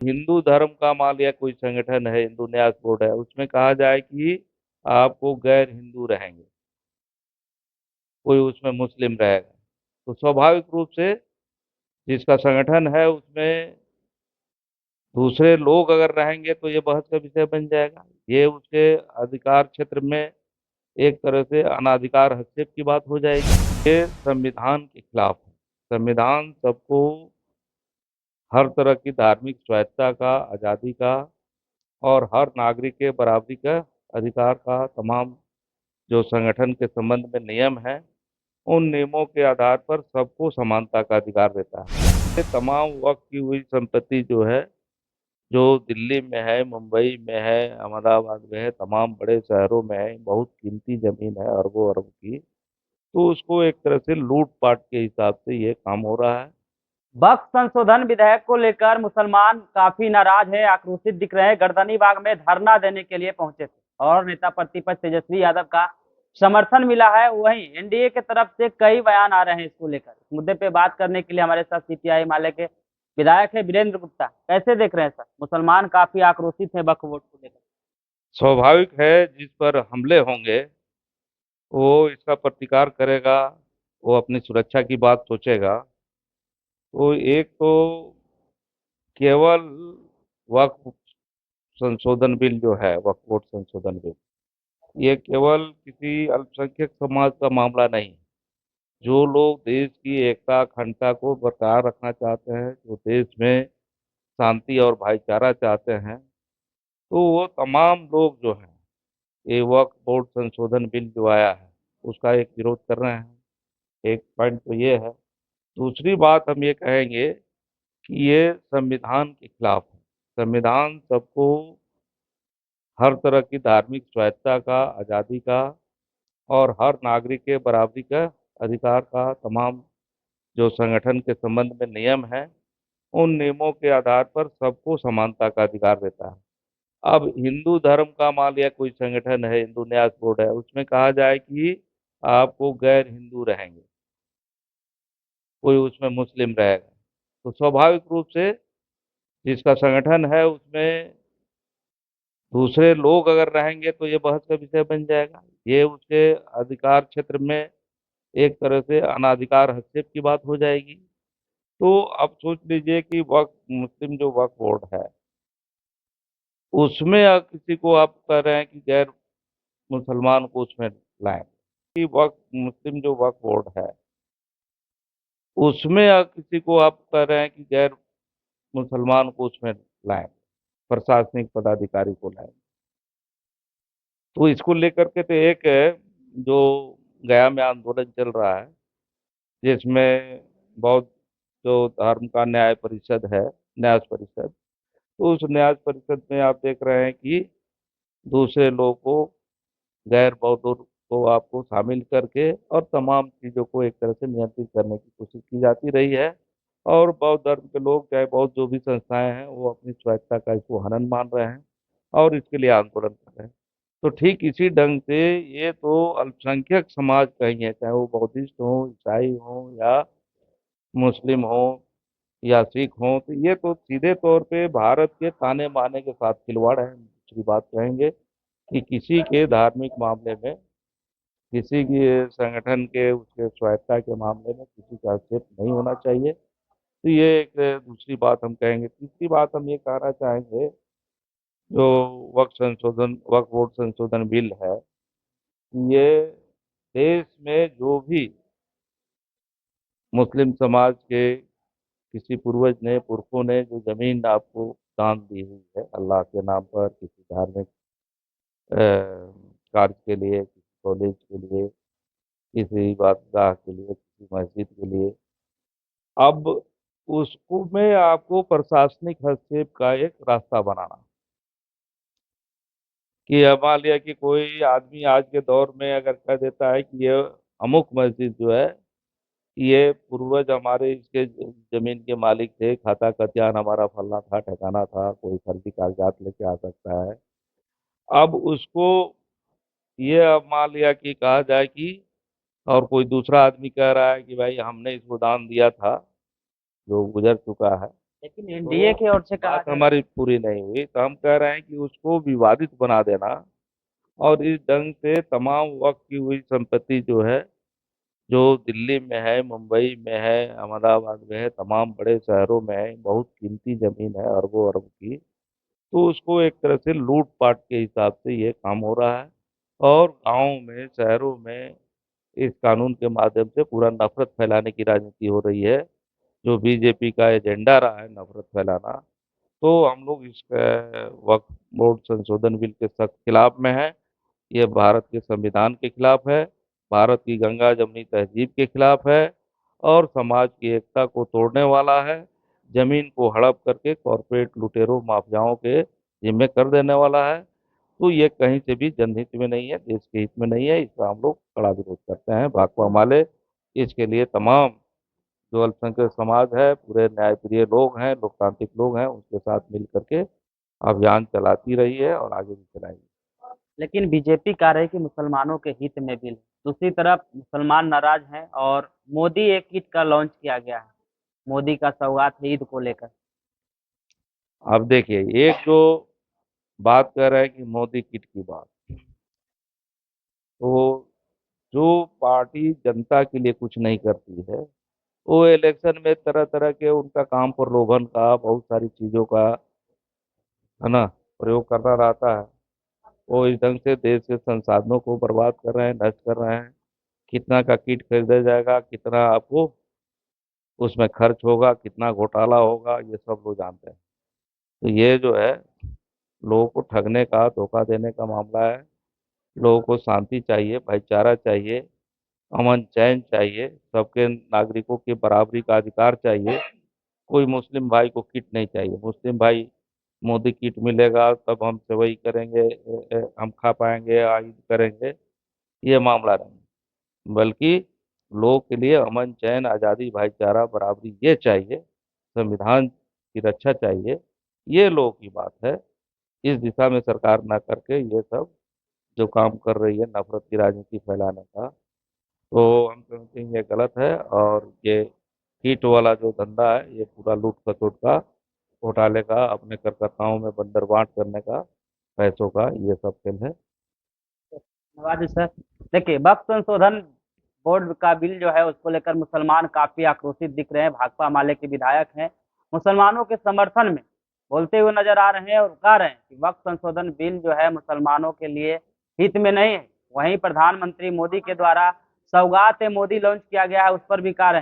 हिंदू धर्म का मान लिया कोई संगठन है, हिंदू न्यास बोर्ड है, उसमें कहा जाए कि आपको गैर हिंदू रहेंगे, कोई उसमें मुस्लिम रहेगा, तो स्वाभाविक रूप से जिसका संगठन है उसमें दूसरे लोग अगर रहेंगे तो ये बहस का विषय बन जाएगा। ये उसके अधिकार क्षेत्र में एक तरह से अनाधिकार हस्तक्षेप की बात हो जाएगी। ये संविधान के खिलाफ है। संविधान सबको हर तरह की धार्मिक स्वायत्तता का, आज़ादी का और हर नागरिक के बराबरी का अधिकार का तमाम जो संगठन के संबंध में नियम हैं, उन नियमों के आधार पर सबको समानता का अधिकार देता है। ये तमाम वक्त की हुई संपत्ति जो है, जो दिल्ली में है, मुंबई में है, अहमदाबाद में है, तमाम बड़े शहरों में है, बहुत कीमती जमीन है अरबों अरब की, तो उसको एक तरह से लूट पाट के हिसाब से ये काम हो रहा है। वक्फ संशोधन विधेयक को लेकर मुसलमान काफी नाराज है, आक्रोशित दिख रहे हैं। गर्दनी बाग में धरना देने के लिए पहुंचे थे और नेता प्रतिपक्ष तेजस्वी यादव का समर्थन मिला है। वहीं एनडीए की तरफ से कई बयान आ रहे हैं इसको लेकर। इस मुद्दे पे बात करने के लिए हमारे साथ सीपीआई हिमालय के विधायक है वीरेंद्र गुप्ता। कैसे देख रहे हैं सर, मुसलमान काफी आक्रोशित है वक्फ बोर्ड को लेकर। स्वाभाविक है, जिस पर हमले होंगे वो इसका प्रतिकार करेगा, वो अपनी सुरक्षा की बात सोचेगा। तो एक तो केवल वक्फ संशोधन बिल जो है, वक्फ बोर्ड संशोधन बिल, ये केवल किसी अल्पसंख्यक समाज का मामला नहीं। जो लोग देश की एकता अखंडता को बरकरार रखना चाहते हैं, जो देश में शांति और भाईचारा चाहते हैं, तो वो तमाम लोग जो हैं, ये वक्फ बोर्ड संशोधन बिल जो आया है उसका एक विरोध कर रहे हैं। एक पॉइंट तो ये है। दूसरी बात हम ये कहेंगे कि ये संविधान के खिलाफ है। संविधान सबको हर तरह की धार्मिक स्वायत्तता का, आज़ादी का और हर नागरिक के बराबरी का अधिकार का तमाम जो संगठन के संबंध में नियम हैं, उन नियमों के आधार पर सबको समानता का अधिकार देता है। अब हिंदू धर्म का मान लिया कोई संगठन है, हिंदू न्यास बोर्ड है, उसमें कहा जाए कि आपको गैर हिंदू रहेंगे, कोई उसमें मुस्लिम रहेगा, तो स्वाभाविक रूप से जिसका संगठन है उसमें दूसरे लोग अगर रहेंगे तो ये बहस का विषय बन जाएगा। ये उसके अधिकार क्षेत्र में एक तरह से अनाधिकार हस्तक्षेप की बात हो जाएगी। तो अब सोच लीजिए कि वक्फ मुस्लिम जो वक्फ बोर्ड है उसमें किसी को आप कह रहे हैं कि गैर मुसलमान को उसमें लाएं, कि वक्फ मुस्लिम जो वक्फ बोर्ड है उसमें किसी को आप कह रहे हैं कि गैर मुसलमान को उसमें लाएं, प्रशासनिक पदाधिकारी को लाएं। तो इसको लेकर के तो एक जो गया में आंदोलन चल रहा है, जिसमें बहुत जो धर्म का न्याय परिषद है, न्यास परिषद, तो उस न्यास परिषद में आप देख रहे हैं कि दूसरे लोगों को, गैर बौद्धों को आपको शामिल करके और तमाम चीज़ों को एक तरह से नियंत्रित करने की कोशिश की जाती रही है। और बौद्ध धर्म के लोग, चाहे बौद्ध जो भी संस्थाएं हैं, वो अपनी स्वायत्तता का इसको हनन मान रहे हैं और इसके लिए आंदोलन कर रहे हैं। तो ठीक इसी ढंग से ये तो अल्पसंख्यक समाज कहेंगे, चाहे वो बौद्धिस्ट हो, ईसाई हो या मुस्लिम हो या सिख हो, तो ये तो सीधे तौर पे भारत के ताने बाने के साथ खिलवाड़ है। दूसरी बात कहेंगे कि किसी के धार्मिक मामले में, किसी की संगठन के उसके स्वायत्ता के मामले में किसी का हस्तक्षेप नहीं होना चाहिए। तो ये एक दूसरी बात हम कहेंगे। तीसरी बात हम ये कहना चाहेंगे, जो वक्फ बोर्ड संशोधन बिल है, ये देश में जो भी मुस्लिम समाज के किसी पूर्वज ने, पुरखों ने जो जमीन आपको दान दी हुई है अल्लाह के नाम पर, किसी धार्मिक कार्य के लिए, किसी कॉलेज के लिए, किसी इबादतगाह के लिए, किसी मस्जिद के लिए, अब उसको में आपको प्रशासनिक हस्तक्षेप का एक रास्ता बनाना। कि अब मान लिया कि कोई आदमी आज के दौर में अगर कह देता है कि ये अमुक मस्जिद जो है, ये पूर्वज हमारे इसके जमीन के मालिक थे, खाता खतियान हमारा फलना था, ठिकाना था, कोई फर्जी कागजात लेके आ सकता है। अब उसको ये अब मान लिया कि कहा जाए कि, और कोई दूसरा आदमी कह रहा है कि भाई हमने इसको दान दिया था जो गुजर चुका है, लेकिन तो एनडीए की ओर से कहा बात जा रहा है। हमारी पूरी नहीं हुई, तो हम कह रहे हैं कि उसको विवादित बना देना और इस ढंग से तमाम वक्त की हुई संपत्ति जो है, जो दिल्ली में है, मुंबई में है, अहमदाबाद में है, तमाम बड़े शहरों में है, बहुत कीमती जमीन है अरबों अरब की। तो उसको एक तरह से लूट पाट के हिसाब से ये काम हो रहा है। और गांवों में, शहरों में इस कानून के माध्यम से पूरा नफरत फैलाने की राजनीति हो रही है, जो बीजेपी का एजेंडा रहा है नफरत फैलाना। तो हम लोग इस वक्फ बोर्ड संशोधन बिल के सख्त खिलाफ में है। ये भारत के संविधान के खिलाफ है, भारत की गंगा जमनी तहजीब के खिलाफ है, और समाज की एकता को तोड़ने वाला है। जमीन को हड़प करके कॉरपोरेट लुटेरों माफियाओं के जिम्मे कर देने वाला है। तो ये कहीं से भी जनहित में नहीं है, देश के हित में नहीं है। इसका हम लोग कड़ा विरोध करते हैं। भाकपा माले इसके लिए तमाम जो अल्पसंख्यक समाज है, पूरे न्यायप्रिय लोग हैं, लोकतांत्रिक लोग हैं, उनके साथ मिल करके अभियान चलाती रही है और आगे भी चलाएगी। लेकिन बीजेपी कह रही है कि मुसलमानों के हित में बिल, दूसरी तरफ मुसलमान नाराज हैं और मोदी एक किट का लॉन्च किया गया है, मोदी का सौगात है ईद को लेकर। अब देखिए, एक जो बात कर रहे हैं कि मोदी किट की बात, तो जो पार्टी जनता के लिए कुछ नहीं करती है, वो इलेक्शन में तरह तरह के उनका काम प्रलोभन का, बहुत सारी चीजों का, है ना, प्रयोग करना रहता है। वो इस ढंग से देश के संसाधनों को बर्बाद कर रहे हैं, नष्ट कर रहे हैं। कितना का किट खरीदा जाएगा, कितना आपको उसमें खर्च होगा, कितना घोटाला होगा, ये सब लोग जानते हैं। तो ये जो है, लोगों को ठगने का, धोखा देने का मामला है। लोगों को शांति चाहिए, भाईचारा चाहिए, अमन चैन चाहिए, सबके नागरिकों की बराबरी का अधिकार चाहिए। कोई मुस्लिम भाई को किट नहीं चाहिए। मुस्लिम भाई, मोदी किट मिलेगा तब हम सेवई करेंगे, हम खा पाएंगे, ईद करेंगे, ये मामला नहीं। बल्कि लोग के लिए अमन चैन, आज़ादी, भाईचारा, बराबरी ये चाहिए, संविधान की रक्षा चाहिए। ये लोगों की बात है। इस दिशा में सरकार ना करके ये सब जो काम कर रही है नफरत की राजनीति फैलाने का, तो हम समझते हैं ये गलत है। और ये कीट वाला जो धंधा है, ये पूरा लूट खसोट का, घोटाले का, अपने करकर्ताओं में बंदर बांट करने का, पैसों का, ये सब खेल है। धन्यवाद सर। देखिए, वक्फ संशोधन बोर्ड का बिल जो है उसको लेकर मुसलमान काफी आक्रोशित दिख रहे हैं। भाकपा माले के विधायक हैं, मुसलमानों के समर्थन में बोलते हुए नजर आ रहे हैं और कह रहे हैं कि वक्फ संशोधन बिल जो है मुसलमानों के लिए हित में नहीं है। वहीं प्रधानमंत्री मोदी के द्वारा सौगात ए मोदी लॉन्च किया गया है, उस पर भी कह रहे हैं